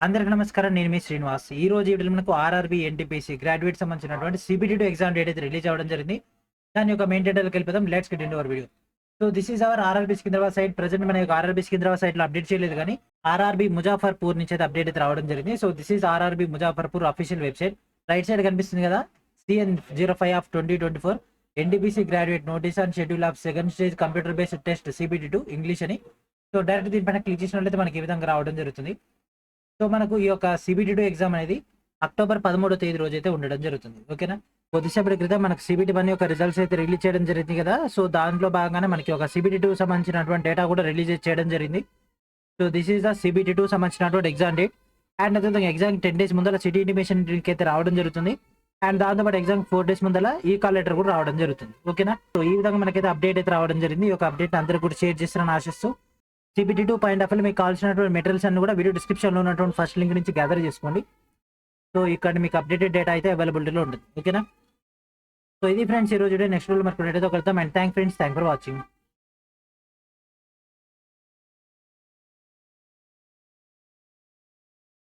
అందరికి నమస్కారం. నేను మీ శ్రీనివాస్. ఈ రోజు వీడియోలో మనకు ఆర్ఆర్బీ ఎన్టీపీసీ గ్రాడ్యుయేట్ సంబంధించినటువంటి సిబిటి 2 ఎగ్జామ్ డేట్ అయితే రిలీజ్ అవ్వడం జరిగింది. దాని యొక్క మెయిన్ డీటెయిల్కి వెళ్ళిపోదాం. Let's get into our video. So this is our RRB Secunderabad site. Present మన యొక్క ఆర్ఆర్బీ సికింద్రాబాద్ సైట్ లో అప్డేట్ చేయలేదు, కానీ ఆర్ఆర్బీ ముజాఫర్పూర్ నుంచి అయితే అప్డేట్ అయితే రావడం జరిగింది. So this is RRB Muzaffarpur official website. Right side కనిపిస్తుంది కదా, CN05 of 2024 NTPC graduate notice and schedule of second stage computer based test CBT 2 English అని. సో డైరెక్ట్ దీనిపైన క్లిక్ చేసినట్లయితే మనకి ఈ విధంగా రావడం జరుగుతుంది. సో మనకు ఈ యొక్క సిబిటి 2 ఎగ్జామ్ అనేది అక్టోబర్ 13వ తేదీ రోజు అయితే ఉండడం జరుగుతుంది. ఓకేనా. కొద్దిసేపటి క్రితం మనకు సిబిటి 1 యొక్క రిజల్ట్స్ అయితే రిలీజ్ చేయడం జరిగింది కదా. సో దాంట్లో భాగంగానే మనకి ఒక సిబిటి 2 సంబంధించినటువంటి డేటా కూడా రిలీజ్ చేయడం జరిగింది. So this is the CBT 2 సంబంధించినటువంటి ఎగ్జామ్ డేట్. అండ్ అదేవిధంగా ఎగ్జామ్ 10 days ముందర సిటీ ఇంటిమేషన్ అయితే రావడం జరుగుతుంది. అండ్ దాంతోపాటు ఎగ్జామ్ 4 days ముందర ఈ కాల్ లెటర్ కూడా రావడం జరుగుతుంది. ఓకేనా. సో ఈ విధంగా మనకైతే అప్డేట్ అయితే రావడం జరిగింది. ఈ యొక్క అప్డేట్ అందరూ కూడా షేర్ చేస్తారని ఆశిస్తూ, సిబిటి 2 పాయింట్ ఆఫ్ మీకు కావాల్సినటువంటి మెటీరియల్స్ అన్ని కూడా వీడియో డిస్క్రిప్షన్లో ఉన్నటువంటి ఫస్ట్ లింక్ నుంచి గ్యాదర్ చేసుకోండి. సో ఇక్కడ మీకు అప్డేటెడ్ డేటా అయితే అవైలబిలిటీలో ఉంటుంది. ఓకేనా. సో ఇది ఫ్రెండ్స్ ఈ రోజు నెక్స్ట్ వీడియో మనకు కలుద్దాం. And thank for watching.